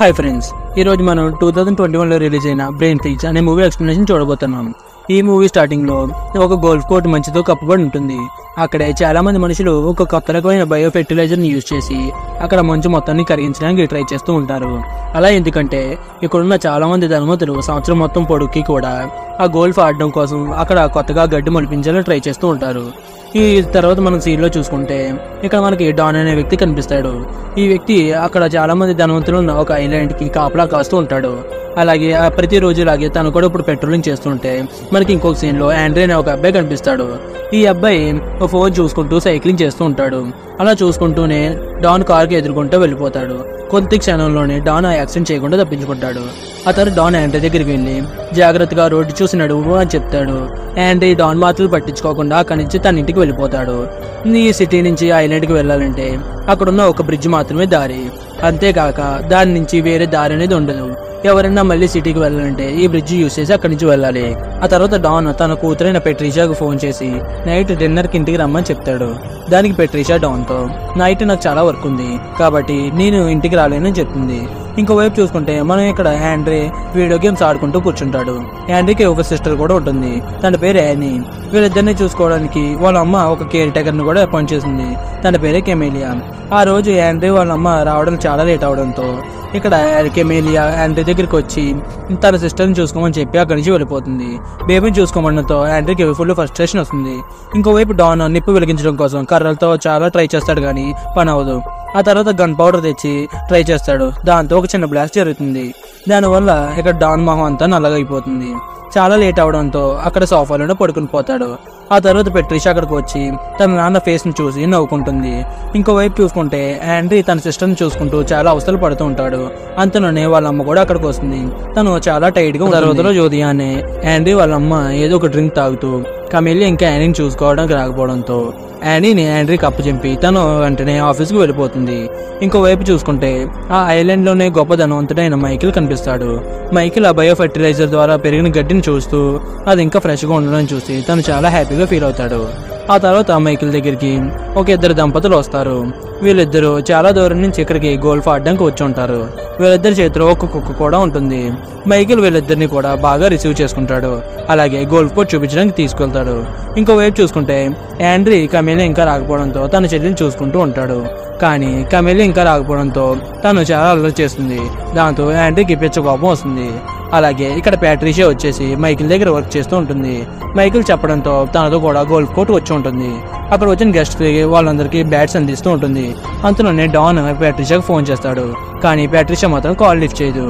Hi friends, ఈరోజు మనం 2021లో release అయిన బ్రెయిన్ టీచ్ అనే మూవీ ఎక్స్ప్లెనేషన్ చూడబోతున్నాం. ఈ మూవీ స్టార్టింగ్ లో ఒక గోల్ఫ్ కోర్ట్ మంచుతో కప్పబడి ఉంటుంది. అక్కడే చాలా మంది మనుషులు ఒక కొత్త రకమైన బయో ఫెర్టిలైజర్ ని యూజ్ చేసి అక్కడ మంచు మొత్తాన్ని కరిగించడానికి ట్రై చేస్తూ ఉంటారు. అలా ఎందుకంటే ఇక్కడున్న చాలా మంది ధనవంతులు సంవత్సరం మొత్తం పొడుక్కి కూడా ఆ గోల్ఫ్ ఆడడం కోసం అక్కడ కొత్తగా గడ్డి మొలిపించాలని ట్రై చేస్తూ ఉంటారు. ఈ తర్వాత మనం సీన్ లో చూసుకుంటే ఇక్కడ మనకి డాన్ అనే వ్యక్తి కనిపిస్తాడు. ఈ వ్యక్తి అక్కడ చాలా మంది ధనవంతులు ఉన్న ఒక ఐలాండ్ కి కాపలా కాస్తూ ఉంటాడు. అలాగే ప్రతిరోజు లాగే తను కూడా ఇప్పుడు పెట్రోలింగ్ చేస్తుంటే మనకి ఇంకొక సీన్ లో ఆండ్రే అనే ఒక అబ్బాయి కనిపిస్తాడు. ఈ అబ్బాయి ఫోన్ చూసుకుంటూ సైక్లింగ్ చేస్తూ ఉంటాడు. అలా చూసుకుంటూనే డాన్ కార్ కి ఎదుర్కొంటూ వెళ్ళిపోతాడు. కొద్ది క్షణంలోనే డాన్ ఆ యాక్సిడెంట్ చేయకుండా తప్పించుకుంటాడు. అతను డాన్ ఆండ్రే దగ్గరికి వెళ్ళి జాగ్రత్తగా రోడ్డు చూసి నడువు అని చెప్తాడు. ఆండ్రే డాన్ మాటలు పట్టించుకోకుండా అక్కడి నుంచి తన ఇంటికి వెళ్ళిపోతాడు. ఈ సిటీ నుంచి ఐలాండ్ కి వెళ్ళాలంటే అక్కడున్న ఒక బ్రిడ్జ్ మాత్రమే దారి. అంతేకాక దాని నుంచి వేరే దారి అనేది ఉండదు. ఎవరైనా మళ్ళీ సిటీకి వెళ్ళాలంటే ఈ బ్రిడ్జ్ యూజ్ చేసి అక్కడి నుంచి వెళ్ళాలి. ఆ తర్వాత డాన్ తన కూతురైన పెట్రిషాకు ఫోన్ చేసి నైట్ డిన్నర్ కి ఇంటికి రమ్మని చెప్తాడు. దానికి పెట్రిషా డాన్ తో నైట్ నాకు చాలా వర్క్ ఉంది కాబట్టి నేను ఇంటికి రాలేనని చెప్తుంది. ఇంకోవైపు చూసుకుంటే మనం ఇక్కడ ఆండ్రే వీడియో గేమ్స్ ఆడుకుంటూ కూర్చుంటాడు. ఆండ్రీకి ఒక సిస్టర్ కూడా ఉంటుంది. తన పేరు యానీ. వీళ్ళిద్దరిని చూసుకోవడానికి వాళ్ళ అమ్మ ఒక కేర్ టేకర్ ని కూడా అపాయింట్ చేసింది. తన పేరే కెమేలియా. ఆ రోజు ఆండ్రీ వాళ్ళ అమ్మ రావడం చాలా లేట్ అవడంతో ఇక్కడ కెమేలియా ఆండ్రీ దగ్గరికి వచ్చి తన సిస్టర్ని చూసుకోమని చెప్పి అక్కడి నుంచి వెళ్ళిపోతుంది. బేబీని చూసుకోమడంతో ఆండ్రీకి ఫుల్ ఫ్రస్ట్రేషన్ వస్తుంది. ఇంకోవైపు డాన్ నిప్పు వెలిగించడం కోసం కర్రలతో చాలా ట్రై చేస్తాడు కానీ పని అవ్వదు. ఆ తర్వాత గన్ పౌడర్ తెచ్చి ట్రై చేస్తాడు. దాంతో ఒక చిన్న బ్లాస్ట్ జరుగుతుంది. దానివల్ల ఇక్కడ డాన్ మొహం అంతా నల్లగైపోతుంది. చాలా లేట్ అవడంతో అక్కడ సోఫాలోనే పడుకుని పోతాడు. ఆ తర్వాత పెట్రిషా అక్కడికి వచ్చి తన నాన్న ఫేస్ ని చూసి నవ్వుకుంటుంది. ఇంకోవైపు చూసుకుంటే ఆండ్రీ తన సిస్టర్ ని చూసుకుంటూ చాలా అవస్థలు పడుతూ ఉంటాడు. అంతలోనే వాళ్ళ అమ్మ కూడా అక్కడికి వస్తుంది. తను చాలా టైట్ గా ఉన్న తర్వాత ఉదయాన్నే ఆండ్రీ వాళ్ళ అమ్మ ఏదో ఒక డ్రింక్ తాగుతూ కమెలియా ఇంకా యానీని చూసుకోవడానికి రాకపోవడంతో యానీని ఆండ్రీకి అప్పచెంపి తను వెంటనే ఆఫీస్ కు వెళ్ళిపోతుంది. ఇంకోవైపు చూసుకుంటే ఆ ఐలాండ్ లోనే గొప్ప ధనవంతుడైన మైకిల్ కనిపిస్తాడు. మైకిల్ ఆ బయో ఫెర్టిలైజర్ ద్వారా పెరిగిన గడ్డిని చూస్తూ అది ఇంకా ఫ్రెష్ గా ఉండడం చూసి తను చాలా హ్యాపీగా ఫీల్ అవుతాడు. ఆ తర్వాత మైకిల్ దగ్గరికి ఒక ఇద్దరు దంపతులు వస్తారు. వీళ్ళిద్దరూ చాలా దూరం నుంచి ఇక్కడికి గోల్ఫ్ ఆడడానికి వచ్చి ఉంటారు. వీళ్ళిద్దరి చేతిలో ఒక కుక్క కూడా ఉంటుంది. మైకిల్ వీళ్ళిద్దరిని కూడా బాగా రిసీవ్ చేసుకుంటాడు. అలాగే గోల్ఫ్ కోర్ట్ చూపించడానికి తీసుకెళ్తాడు. ఇంకోవైపు చూసుకుంటే ఆండ్రీ కమెలియా ఇంకా రాకపోవడంతో తన చెల్లిని చూసుకుంటూ ఉంటాడు. కానీ కమెలియా ఇంకా రాకపోవడంతో తను చాలా అల్లరి చేస్తుంది. దాంతో ఆండ్రీకి పిచ్చ కోపం వస్తుంది. అలాగే ఇక్కడ ప్యాట్రిషియా వచ్చేసి మైకిల్ దగ్గర వర్క్ చేస్తూ ఉంటుంది. మైకిల్ చెప్పడంతో తనతో కూడా గోల్ఫ్ కోర్ట్ వచ్చి ఉంటుంది. అక్కడ వచ్చిన గెస్ట్ వాళ్ళందరికీ బ్యాట్స్ అందిస్తూ ఉంటుంది. అంతలోనే డాన్ ప్యాట్రిషియాకి ఫోన్ చేస్తాడు. కానీ ప్యాట్రిషియా మాత్రం కాల్ లిఫ్ట్ చేయదు.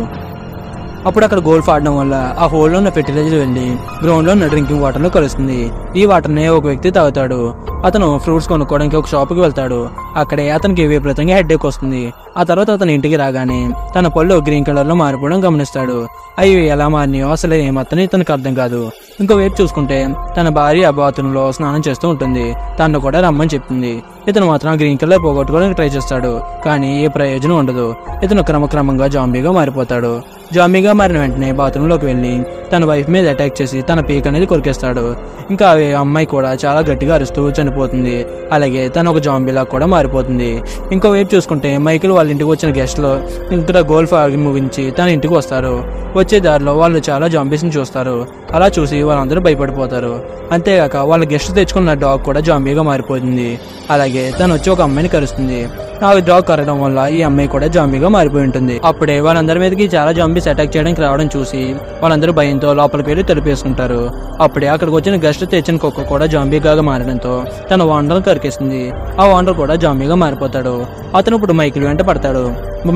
అప్పుడు అక్కడ గోల్ఫ్ ఆడడం వల్ల ఆ హోల్ లో ఉన్న ఫెర్టిలైజర్ వెళ్లి గ్రౌండ్ లో ఉన్న డ్రింకింగ్ వాటర్ లో కలుస్తుంది. ఈ వాటర్ ని ఒక వ్యక్తి తాగుతాడు. అతను ఫ్రూట్స్ కొనుక్కోవడానికి ఒక షాప్ కి వెళ్తాడు. అక్కడే అతనికి విపరీతంగా హెడ్ఏక్ వస్తుంది. ఆ తర్వాత అతను ఇంటికి రాగానే తన పళ్ళు గ్రీన్ కలర్ లో మారిపోవడం గమనిస్తాడు. అవి ఎలా మారినాయో అసలు ఏమాత్రం ఇతనికి అర్థం కాదు. ఇంకోవైపు చూసుకుంటే తన భార్య బాత్రూమ్ లో స్నానం చేస్తూ ఉంటుంది. తను కూడా రమ్మని చెప్తుంది. ఇతను మాత్రం గ్రీన్ కలర్ పోగొట్టుకోవడానికి ట్రై చేస్తాడు. కానీ ఏ ప్రయోజనం ఉండదు. ఇతను క్రమక్రమంగా జాంబీగా మారిపోతాడు. జాంబీగా మారిన వెంటనే బాత్రూమ్ లోకి వెళ్లి తన వైఫ్ మీద అటాక్ చేసి తన పీక్ అనేది కొరికేస్తాడు. ఇంకా అమ్మాయి కూడా చాలా గట్టిగా అరుస్తూ చనిపోతుంది. అలాగే తను ఒక జాంబీలా కూడా మారిపోతుంది. ఇంకోవైపు చూసుకుంటే మైకిల్ వాళ్ళ ఇంటికి వచ్చిన గెస్ట్ లో ఇక్కడ గోల్ఫ్ ఆగి ముగించి తన ఇంటికి వస్తారు. వచ్చే దారిలో వాళ్ళు చాలా జాంబీస్ ని చూస్తారు. అలా చూసి వాళ్ళందరూ భయపడిపోతారు. అంతేగాక వాళ్ళ గెస్ట్ తెచ్చుకున్న డాగ్ కూడా జాంబీగా మారిపోతుంది. అలాగే తను వచ్చి ఒక అమ్మాయిని కరుస్తుంది. ఆ డాగ్ కరగడం వల్ల ఈ అమ్మాయి కూడా జాంబీగా మారిపోయి ఉంటుంది. అప్పుడే వాళ్ళందరి మీదకి చాలా జాంబీస్ అటాక్ చేయడానికి రావడం చూసి వాళ్ళందరూ భయంతో లోపలికి వెళ్ళి తలుపేసుకుంటారు. అప్పుడే అక్కడికి వచ్చిన గెస్ట్ తెచ్చిన కుక్క కూడా జాంబీగా మారడంతో తన వాండర్ కరికేస్తుంది. ఆ వాండర్ కూడా జాంబీగా మారిపోతాడు. అతను ఇప్పుడు మైకిల్ వెంట పడతాడు.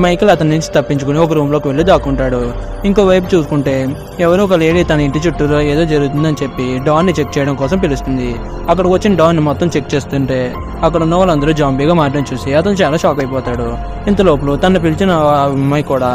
మైకిల్ అతని నుంచి తప్పించుకుని ఒక రూమ్ లోకి వెళ్లి దాక్కుంటాడు. ఇంకోవైపు చూసుకుంటే ఎవరో ఒక లేడీ తన ఇంటి చుట్టూలో ఏదో జరుగుతుందని చెప్పి డాన్ ని చెక్ చేయడం కోసం పిలుస్తుంది. అక్కడికి వచ్చిన డాన్ ని మొత్తం చెక్ చేస్తుంటే అక్కడ ఉన్న వాళ్ళందరూ జాంబీగా మారడం చూసి అతను చాలా షాక్ అయిపోతాడు. ఇంత లోపల తను పిలిచిన అమ్మాయి కూడా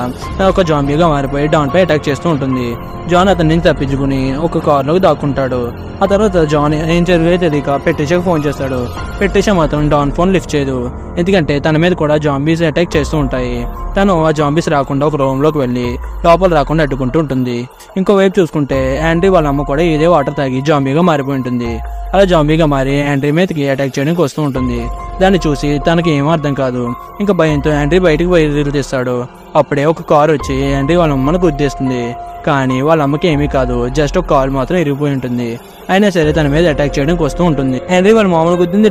ఒక జాంబీగా మారిపోయి డాన్ పై అటాక్ చేస్తూ ఉంటుంది. జాన్ అతని నుంచి తప్పించుకుని ఒక కార్ లోకి దాక్కుంటాడు. ఆ తర్వాత జాన్ ఏం జరిగే తెలియక పెట్రిషాకి ఫోన్ చేస్తాడు. పెట్రిషా మాత్రం డాన్ ఫోన్ లిఫ్ట్ చేయదు. ఎందుకంటే తన మీద కూడా జాంబీస్ అటాక్ చేస్తూ ఉంటాయి. తను ఆ జాంబీస్ రాకుండా ఒక రూమ్ లోకి వెళ్లి లోపల రాకుండా అడ్డుకుంటూ ఉంటుంది. ఇంకోవైపు చూసుకుంటే ఆండ్రీ వాళ్ళ అమ్మ కూడా ఇదే వాటర్ తాగి జాంబీగా మారిపోయి ఉంటుంది. అలా జాంబీగా మారి ఆండ్రీ మీదకి అటాక్ చేయడానికి వస్తూ ఉంటుంది. దాన్ని చూసి తనకి ఏమో అర్థం కాదు. కాదు. ఇంకా భయంతో యాండ్రీ బయటికి తీస్తాడు. అప్పుడే ఒక కారు వచ్చి యాండ్రీ వాళ్ళ అమ్మను గుద్దేస్తుంది. కానీ వాళ్ళ అమ్మకి ఏమీ కాదు, జస్ట్ ఒక కారు మాత్రం ఇరిగిపోయి ఉంటుంది. అయినా సరే తన మీద అటాక్ చేయడానికి వస్తూ ఉంటుంది. యాండ్రీ వాళ్ళ మామూలు గుద్దింది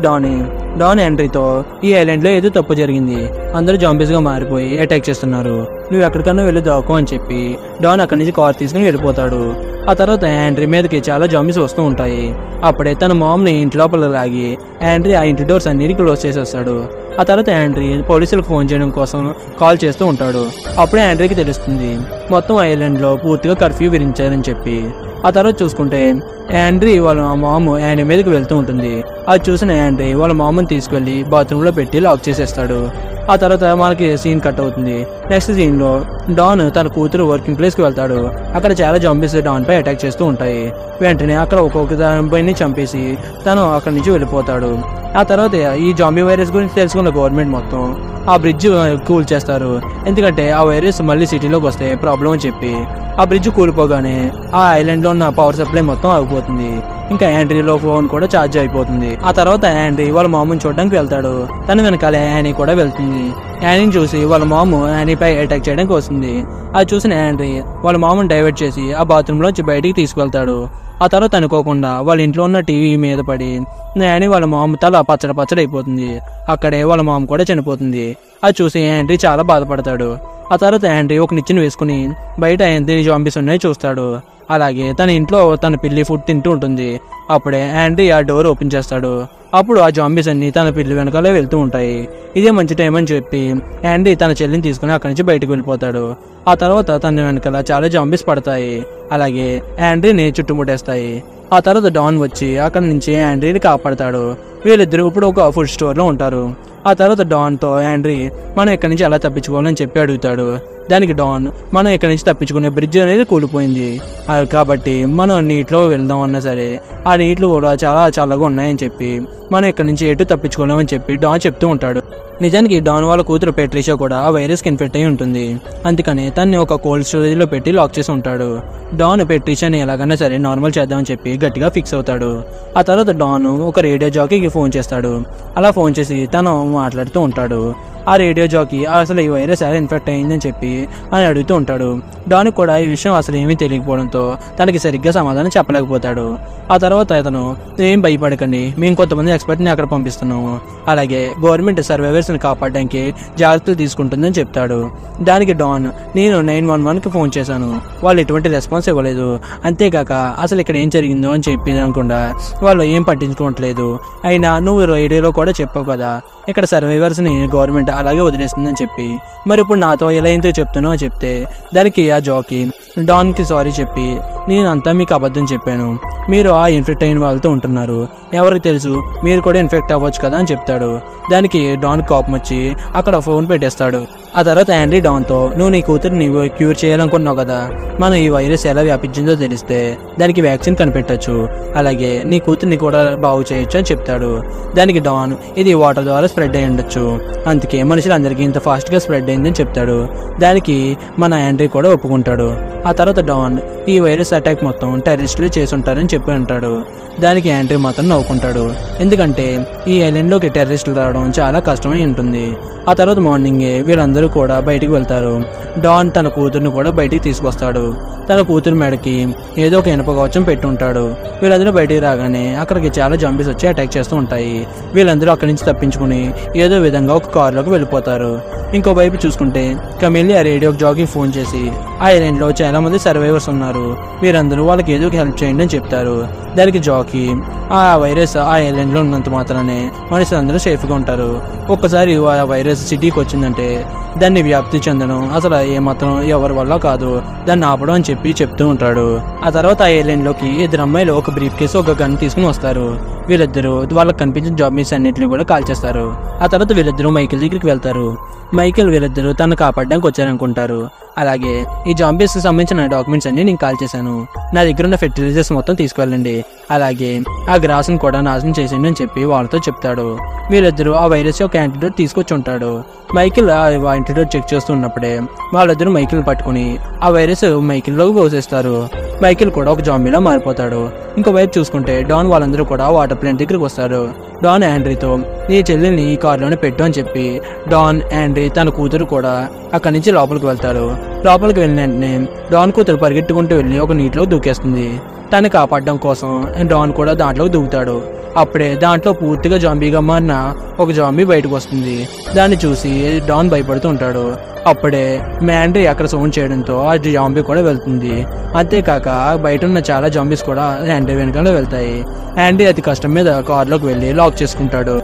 డాన్ యాండ్రీతో ఈ ఐలాండ్ లో ఏదో తప్పు జరిగింది, అందరూ జాంబీస్ గా మారిపోయి అటాక్ చేస్తున్నారు, నువ్వు ఎక్కడికన్నా వెళ్ళి దాకో అని చెప్పి డాన్ అక్కడి నుంచి కార్ తీసుకుని వెళ్ళిపోతాడు. ఆ తర్వాత యాండ్రీ మీదకి చాలా జాంబీస్ వస్తూ ఉంటాయి. అప్పుడే తన మామ్ ని ఇంటి లోపల లాగి యాండ్రీ ఆ ఇంటి డోర్స్ అన్ని క్లోజ్ చేసేస్తాడు. ఆ తర్వాత యాండ్రీ పోలీసులకు ఫోన్ చేయడం కోసం కాల్ చేస్తూ ఉంటాడు. అప్పుడే యాండ్రీకి తెలుస్తుంది మొత్తం ఐలాండ్ లో పూర్తిగా కర్ఫ్యూ విధించారని చెప్పి. ఆ తర్వాత చూసుకుంటే యాండ్రీ వాళ్ళ మామ యాండ్రీ మీదకి వెళ్తూ ఉంటుంది. అది చూసిన యాండ్రీ వాళ్ళ మామని తీసుకెళ్లి బాత్రూమ్ లో పెట్టి లాక్ చేసేస్తాడు. ఆ తర్వాత మనకి సీన్ కట్ అవుతుంది. నెక్స్ట్ సీన్ లో డాన్ తన కూతురు వర్కింగ్ ప్లేస్ కి వెళ్తాడు. అక్కడ చాలా జాంబీస్ డాన్ పై అటాక్ చేస్తూ ఉంటాయి. వెంటనే అక్కడ ఒక్కొక్క దానిపైని చంపేసి తను అక్కడి నుంచి వెళ్ళిపోతాడు. ఆ తర్వాత ఈ జాంబీ వైరస్ గురించి తెలుసుకున్న గవర్నమెంట్ మొత్తం ఆ బ్రిడ్జ్ కూల్ చేస్తారు. ఎందుకంటే ఆ వైరస్ మళ్ళీ సిటీలోకి వస్తే ప్రాబ్లం అని చెప్పి ఆ బ్రిడ్జ్ కూలిపోగానే ఆ ఐలాండ్ లో ఉన్న పవర్ సప్లై మొత్తం ఆగిపోతుంది. ఇంకా యాండ్రీలో ఫోన్ కూడా ఛార్జ్ అయిపోతుంది. ఆ తర్వాత యాండ్రీ వాళ్ళ మామని చూడడానికి వెళ్తాడు. తన వెనకాల యానీ కూడా వెళ్తుంది. యానీని చూసి వాళ్ళ మామ యానీపై అటాక్ చేయడానికి వస్తుంది. అది చూసిన యాండ్రీ వాళ్ళ మామని డైవర్ట్ చేసి ఆ బాత్రూమ్ లోంచి బయటికి తీసుకువెళ్తాడు. ఆ తర్వాత అనుకోకుండా వాళ్ళ ఇంట్లో ఉన్న టీవీ మీద పడి యానీ వాళ్ళ మామ తల పచ్చడి అయిపోతుంది. అక్కడే వాళ్ళ మామ కూడా చనిపోతుంది. అది చూసి యాండ్రీ చాలా బాధపడతాడు. ఆ తర్వాత యాండ్రీ ఒక నిచ్చెన వేసుకుని బయట యాండ్రీ జాంబీస్ ఉన్నాయి చూస్తాడు. అలాగే తన ఇంట్లో తన పిల్లి ఫుడ్ తింటూ ఉంటుంది. అప్పుడే యాండ్రీ ఆ డోర్ ఓపెన్ చేస్తాడు. అప్పుడు ఆ జాంబీస్ అన్ని తన పిల్లి వెనకాలే వెళ్తూ ఉంటాయి. ఇదే మంచి టైం అని చెప్పి యాండ్రీ తన చెల్లిని తీసుకుని అక్కడి నుంచి బయటకు వెళ్ళిపోతాడు. ఆ తర్వాత తన వెనకాల చాలా జాంబీస్ పడతాయి. అలాగే యాండ్రీని చుట్టుముట్టేస్తాయి. ఆ తర్వాత డాన్ వచ్చి అక్కడి నుంచి యాండ్రీని కాపాడతాడు. వీళ్ళిద్దరు ఇప్పుడు ఒక ఫుడ్ స్టోర్ లో ఉంటారు. ఆ తర్వాత డాన్ తో యాండ్రీ మనం ఇక్కడి నుంచి ఎలా తప్పించుకోవాలని చెప్పి అడుగుతాడు. దానికి డాన్ మనం ఇక్కడి నుంచి తప్పించుకునే బ్రిడ్జ్ అనేది కూలిపోయింది, కాబట్టి మనం నీటిలో వెళ్దాం అన్నా సరే ఆ నీటిలో కూడా చాలా చల్లగా ఉన్నాయని చెప్పి మనం ఇక్కడి నుంచి ఎటు తప్పించుకోలేమని చెప్పి డాన్ చెప్తూ ఉంటాడు. నిజానికి డాన్ వాళ్ళ కూతురు పెట్రిషా కూడా ఆ వైరస్ కి ఇన్ఫెక్ట్ అయి ఉంటుంది. అందుకని తన్ని ఒక కోల్డ్ స్టోరేజ్ లో పెట్టి లాక్ చేసి ఉంటాడు. డాన్ పెట్రిషాని ఎలాగైనా సరే నార్మల్ చేద్దామని చెప్పి గట్టిగా ఫిక్స్ అవుతాడు. ఆ తర్వాత డాన్ ఒక రేడియో జాకీకి ఫోన్ చేస్తాడు. అలా ఫోన్ చేసి తను మాట్లాడుతూ ఉంటాడు. ఆ రేడియో జాకీ అసలు ఈ వైరస్ ఎలా ఇన్ఫెక్ట్ అయిందని చెప్పి అని అడుగుతూ ఉంటాడు. డాన్ కూడా ఈ విషయం అసలు ఏమీ తెలియకపోవడంతో తనకి సరిగ్గా సమాధానం చెప్పలేకపోతాడు. ఆ తర్వాత అతను ఏం భయపడకండి, మేము కొంతమంది ఎక్స్పర్ట్ని అక్కడ పంపిస్తున్నాము, అలాగే గవర్నమెంట్ సర్వైవర్స్ ని కాపాడడానికి జాగ్రత్తలు తీసుకుంటుందని చెప్తాడు. దానికి డాన్ నేను 911కి ఫోన్ చేశాను, వాళ్ళు ఎటువంటి రెస్పాన్స్ ఇవ్వలేదు, అంతేకాక అసలు ఇక్కడ ఏం జరిగిందో అని చెప్పి అనుకుండా వాళ్ళు ఏం పట్టించుకోవట్లేదు, అయినా నువ్వు రేడియోలో కూడా చెప్పావు కదా ఇక్కడ సర్వైవర్స్ ని గవర్నమెంట్ అలాగే వదిలేస్తుందని చెప్పి, మరి ఇప్పుడు నాతో ఎలా ఏంటో చెప్తున్నావు అని చెప్తే దానికి ఆ జాకీ డాన్ కి సారీ చెప్పి నేను అంతా మీకు అబద్ధం చెప్పాను, మీరు ఆ ఇన్ఫెక్ట్ అయిన వాళ్ళతో ఉంటున్నారు, ఎవరికి తెలుసు మీరు కూడా ఇన్ఫెక్ట్ అవ్వచ్చు కదా అని చెప్తాడు. దానికి డాన్ కోపం వచ్చి అక్కడ ఫోన్ పెట్టేస్తాడు. ఆ తర్వాత యాండ్రీ డాన్ తో నువ్వు నీ కూతురిని క్యూర్ చేయాలనుకున్నావు కదా, మనం ఈ వైరస్ ఎలా వ్యాపించిందో తెలిస్తే దానికి వ్యాక్సిన్ కనిపెట్టచ్చు, అలాగే నీ కూతుర్ని కూడా బాగు చేయొచ్చు అని చెప్తాడు. దానికి డాన్ ఇది వాటర్ ద్వారా స్ప్రెడ్ అయి ఉండొచ్చు, అందుకే మనుషులందరికీ ఇంత ఫాస్ట్ గా స్ప్రెడ్ అయిందని చెప్తాడు. దానికి మన యాండ్రీ కూడా ఒప్పుకుంటాడు. ఆ తర్వాత డాన్ ఈ వైరస్ అటాక్ మొత్తం టెర్రరిస్టులు చేసి ఉంటారని చెప్పి అంటాడు. దానికి యాండ్రీ మాత్రం నవ్వుకుంటాడు, ఎందుకంటే ఈ ఐలాండ్ లోకి టెర్రరిస్టులు రావడం చాలా కష్టమై ఉంటుంది. ఆ తర్వాత మార్నింగే వీళ్ళందరూ కూడా బయటికి వెళ్తారు. డాన్ తన కూతురుని కూడా బయటికి తీసుకొస్తాడు. తన కూతురు మెడకి ఏదో ఒక ఇనుప కవచం పెట్టి ఉంటాడు. వీళ్ళందరూ బయటికి రాగానే అక్కడికి చాలా జంబీస్ వచ్చి అటాక్ చేస్తూ ఉంటాయి. వీళ్ళందరూ అక్కడి నుంచి తప్పించుకుని ఏదో విధంగా ఒక కారులోకి వెళ్ళిపోతారు. ఇంకో వైపు చూసుకుంటే కమిలి ఆ రేడియో జాకీ ఫోన్ చేసి ఆ ఐలాండ్ లో చాలా మంది సర్వైవర్స్ ఉన్నారు, మీరందరూ వాళ్ళకి ఏదో హెల్ప్ చేయండి అని చెప్తారు. దానికి జాకీ ఆ వైరస్ ఆ ఐలాండ్ లో ఉన్నంత మాత్రానే మనుషులందరూ సేఫ్ గా ఉంటారు, ఒక్కసారి ఆ వైరస్ సిటీకి వచ్చిందంటే దాన్ని వ్యాప్తి చెందడం అసలు ఏమాత్రం ఎవరి వల్ల కాదు, దాన్ని ఆపడం అని చెప్పి చెప్తూ ఉంటాడు. ఆ తర్వాత ఆ ఐలాండ్ లోకి ఇద్దరు అమ్మాయిలు ఒక బ్రీఫ్ కేసు ఒక గన్ తీసుకుని వస్తారు. వీళ్ళిద్దరూ వాళ్ళకి కనిపించిన జాంబీస్ అన్నింటినీ కూడా కాల్ చేస్తారు. ఆ తర్వాత వీళ్ళిద్దరూ మైకిల్ దగ్గరికి వెళ్తారు. మైకిల్ వీళ్ళిద్దరూ తను కాపాడడానికి వచ్చారనుకుంటారు. అలాగే ఈ జాంబీస్ కి సంబంధించిన డాక్యుమెంట్స్ అన్ని నేను కాల్ చేశాను, నా దగ్గర ఉన్న ఫెర్టిలైజర్స్ మొత్తం తీసుకువెళ్ళండి, అలాగే ఆ గ్రాస్ ని కూడా నాశనం చేసేయండి అని చెప్పి వాళ్ళతో చెప్తాడు. వీళ్ళిద్దరూ ఆ వైరస్ యొక్క యాంటీడోట్ తీసుకొచ్చి ఉంటాడు. మైకిల్ ఆ యాంటీడోట్ చెక్ చేస్తున్నప్పుడే వాళ్ళిద్దరూ మైకిల్ పట్టుకుని ఆ వైరస్ మైకిల్ లోకి పోసేస్తారు. మైకిల్ కూడా ఒక జాంబీలా మారిపోతాడు. ఇంకోవైపు చూసుకుంటే డాన్ వాళ్ళందరూ కూడా వాటర్ ప్లాంట్ దగ్గరికి వస్తారు. డాన్ యాండ్రీతో నీ చెల్లెల్ని ఈ కారులోనే పెట్టు అని చెప్పి డాన్, యాండ్రీ, తన కూతురు కూడా అక్కడి నుంచి లోపలికి వెళ్తారు. లోపలికి వెళ్ళిన వెంటనే డాన్ కూతురు పరిగెట్టుకుంటూ వెళ్ళి ఒక నీటిలో దూకేస్తుంది. తను కాపాడడం కోసం డాన్ కూడా దాంట్లోకి దూకుతాడు. అప్పుడే దాంట్లో పూర్తిగా జాంబీగా మారిన ఒక జాంబీ బయటకు వస్తుంది. దాన్ని చూసి డాన్ భయపడుతూ ఉంటాడు. అప్పుడే యాండ్రీ అక్కడ సౌండ్ చేయడంతో ఆ జాంబీ కూడా వెళ్తుంది. అంతేకాక బయట ఉన్న చాలా జాంబీస్ కూడా యాండ్రీ వెనకాల వెళ్తాయి. యాండ్రీ అతి కష్టం మీద కారులోకి వెళ్ళి లాక్ చేసుకుంటాడు.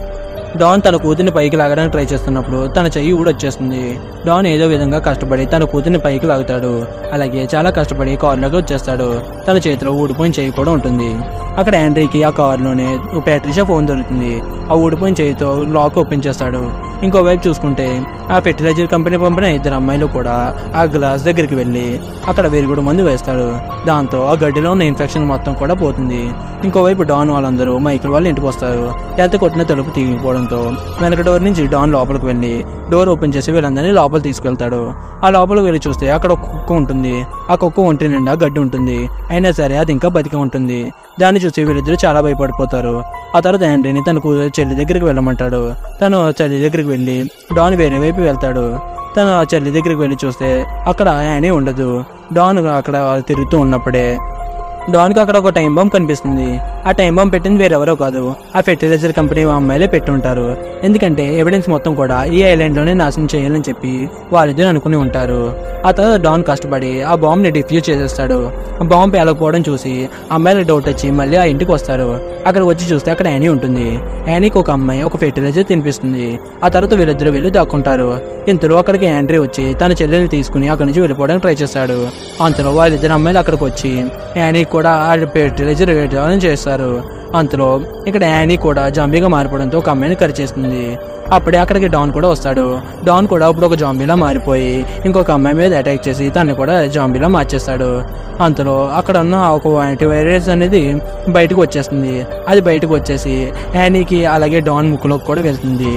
డాన్ తన కూతుర్ని పైకి లాగడానికి ట్రై చేస్తున్నప్పుడు తన చెయ్యి ఊడొచ్చేస్తుంది. డాన్ ఏదో విధంగా కష్టపడి తన కూతుర్ని పైకి లాగుతాడు. అలాగే చాలా కష్టపడి కారులోకి వచ్చేస్తాడు. తన చేతిలో ఊడిపోయిన చెయ్యి కూడా ఉంటుంది. అక్కడ యాండ్రీకి ఆ కారులోనే ప్యాట్రిషియా ఫోన్ దొరుకుతుంది. ఆ ఊడిపోయిన చెయ్యితో లాక్ ఓపెన్ చేస్తాడు. ఇంకోవైపు చూసుకుంటే ఆ ఫెర్టిలైజర్ కంపెనీ పంపిన ఇద్దరు అమ్మాయిలు కూడా ఆ గ్లాస్ దగ్గరికి వెళ్ళి అక్కడ విరుగుడు మందు వేస్తాడు. దాంతో ఆ గడ్డిలో ఉన్న ఇన్ఫెక్షన్ మొత్తం కూడా పోతుంది. ఇంకోవైపు డాన్ వాళ్ళందరూ మైకిల్ వాళ్ళ ఇంటికి వస్తారు. ఎంత కొట్టిన తలుపు తీగిపోవడంతో వెనక డోర్ నుంచి డాన్ లోపలికి వెళ్ళి డోర్ ఓపెన్ చేసి వీళ్ళందరినీ లోపల తీసుకెళ్తాడు. ఆ లోపలికి వెళ్ళి చూస్తే అక్కడ ఒక కుక్క ఉంటుంది. ఆ కుక్క ఒంటి నిండా గడ్డి ఉంటుంది. అయినా సరే అది ఇంకా బతికి ఉంటుంది. దాన్ని చూసి వీళ్ళిద్దరూ చాలా భయపడిపోతారు. ఆ తర్వాత యాండ్రీని తన చెల్లి దగ్గరికి వెళ్ళమంటాడు. తను చెల్లి దగ్గరికి వెళ్ళి డాన్ వేరే వైపు వెళ్తాడు. తను ఆ చెల్లి దగ్గరికి వెళ్ళి చూస్తే అక్కడ యానీ ఉండదు. డాన్ అక్కడ తిరుగుతూ ఉన్నప్పుడే డాన్కి అక్కడ ఒక టైం బాంబ్ కనిపిస్తుంది. ఆ టైం బాంబ్ పెట్టింది వేరెవరో కాదు, ఆ ఫెర్టిలైజర్ కంపెనీ అమ్మాయిలే పెట్టుంటారు. ఎందుకంటే ఎవిడెన్స్ మొత్తం కూడా ఈ ఐలాండ్ లోనే నాశనం చేయాలని చెప్పి వాళ్ళిద్దరు అనుకుని ఉంటారు. ఆ తర్వాత డాన్ కష్టపడి ఆ బాంబ్ ని డిఫ్యూజ్ చేసేస్తాడు. ఆ బాంబ్ పేలకపోవడం చూసి అమ్మాయిలకు డౌట్ వచ్చి మళ్ళీ ఆ ఇంటికి వస్తారు. అక్కడ వచ్చి చూస్తే అక్కడ యానీ ఉంటుంది. యానీకి ఒక అమ్మాయి ఒక ఫెర్టిలైజర్ తినిపిస్తుంది. ఆ తర్వాత వీళ్ళిద్దరు వెళ్ళి దాక్కుంటారు. ఇంతలో అక్కడికి యాండ్రీ వచ్చి తన చెల్లెల్ని తీసుకుని అక్కడి నుంచి వెళ్ళిపోవడానికి ట్రై చేస్తాడు. అంతలో వాళ్ళిద్దరు అమ్మాయిలు అక్కడికి వచ్చి యానీ కూడా ఆ ఫెర్టిలైజర్ చేస్తారు. అంతలో ఇక్కడ యానీ కూడా జాంబీగా మారిపోవడంతో ఒక అమ్మాయిని కరిచేస్తుంది. అప్పుడే అక్కడికి డాన్ కూడా వస్తాడు. డాన్ కూడా ఇప్పుడు ఒక జాంబీలా మారిపోయి ఇంకొక అమ్మాయి మీద అటాక్ చేసి తన్ని కూడా జాంబీలా మార్చేస్తాడు. అంతలో అక్కడ ఉన్న ఒక యాంటీవైరస్ అనేది బయటకు వచ్చేస్తుంది. అది బయటకు వచ్చేసి యానీకి అలాగే డాన్ ముక్కులోకి కూడా వెళ్తుంది.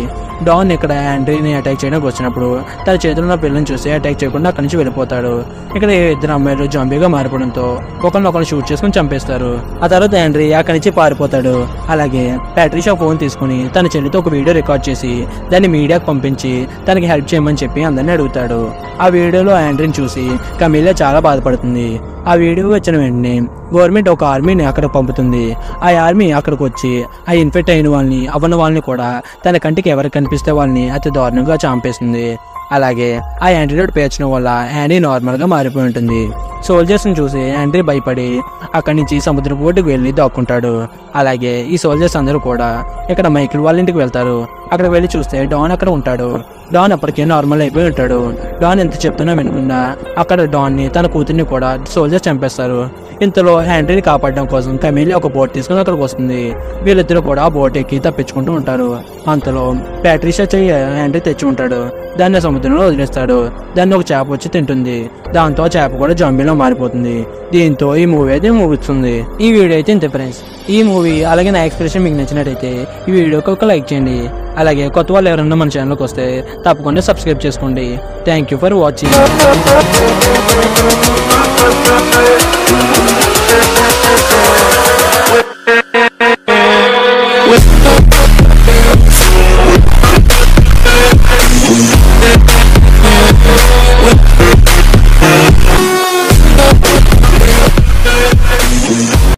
డాన్ ఇక్కడ యాండ్రీని అటాక్ చేయడానికి వచ్చినప్పుడు తన చేతిలో ఉన్న పిల్లని చూసి అటాక్ చేయకుండా అక్కడి నుంచి వెళ్ళిపోతాడు. ఇక్కడ ఇద్దరు అమ్మాయిలు జాంబీగా మారిపోవడంతో ఒకరినొకరు షూట్ చేసుకుని చంపేస్తారు. ఆ తర్వాత యాండ్రీ అక్కడి నుంచి పారిపోతాడు. అలాగే ప్యాట్రిషియా ఫోన్ తీసుకుని తన చెల్లితో ఒక వీడియో రికార్డ్ చేసి దాన్ని మీడియాకు పంపించి తనకి హెల్ప్ చేయమని చెప్పి అందరినీ అడుగుతాడు. ఆ వీడియోలో యాండ్రీని చూసి కమీలా చాలా బాధపడుతుంది. ఆ వీడియో వచ్చిన వెంటనే గవర్నమెంట్ ఒక ఆర్మీని అక్కడ పంపుతుంది. ఆ ఆర్మీ అక్కడికి వచ్చి ఆ ఇన్ఫెక్ట్ అయిన వాళ్ళని అవ్వని వాళ్ళని కూడా తన కంటికి ఎవరికి కనిపిస్తే వాళ్ళని అతి దారుణంగా చంపేస్తుంది. అలాగే ఆ యాంటీడోట్ పేర్చడం వల్ల యానీ నార్మల్ గా మారిపోయి ఉంటుంది. సోల్జర్స్ ని చూసి యాండ్రీ భయపడి అక్కడి నుంచి సముద్రపు ఒడ్డుకు వెళ్ళి దాక్కుంటాడు. అలాగే ఈ సోల్జర్స్ అందరూ కూడా ఇక్కడ మైకిల్ వాళ్ళ ఇంటికి వెళ్తారు. అక్కడ వెళ్ళి చూస్తే డాన్ అక్కడ ఉంటాడు. డాన్ అప్పటికే నార్మల్ అయిపోయి ఉంటాడు. డాన్ ఎంత చెప్తున్నా వినకుండా అక్కడ డాన్ ని తన కూతుర్ని కూడా సోల్జర్స్ చంపేస్తారు. ఇంతలో యాండ్రీని కాపాడడం కోసం కమీలి ఒక బోట్ తీసుకుని అక్కడికి వస్తుంది. వీళ్ళిద్దరూ కూడా ఆ బోట్ ఎక్కి తప్పించుకుంటూ ఉంటారు. అంతలో ప్యాట్రిషియా చెయ్యి యాండ్రీ తెచ్చి ఉంటాడు. దాన్ని సముద్రంలో వదిలేస్తాడు. దాన్ని ఒక చేప వచ్చి తింటుంది. దాంతో ఆ చేప కూడా జాంబీలో మారిపోతుంది. దీంతో ఈ మూవీ అయితే ముగుస్తుంది. ఈ వీడియో అయితే ఇంతే ఫ్రెండ్స్. ఈ మూవీ అలాగే నా ఎక్స్ప్రెషన్ మీకు నచ్చినట్టయితే ఈ వీడియోకి ఒక లైక్ చేయండి. అలాగే కొత్త వాళ్ళు ఎవరైనా మన ఛానల్కి వస్తే తప్పకుండా సబ్స్క్రైబ్ చేసుకోండి. Thank you for watching.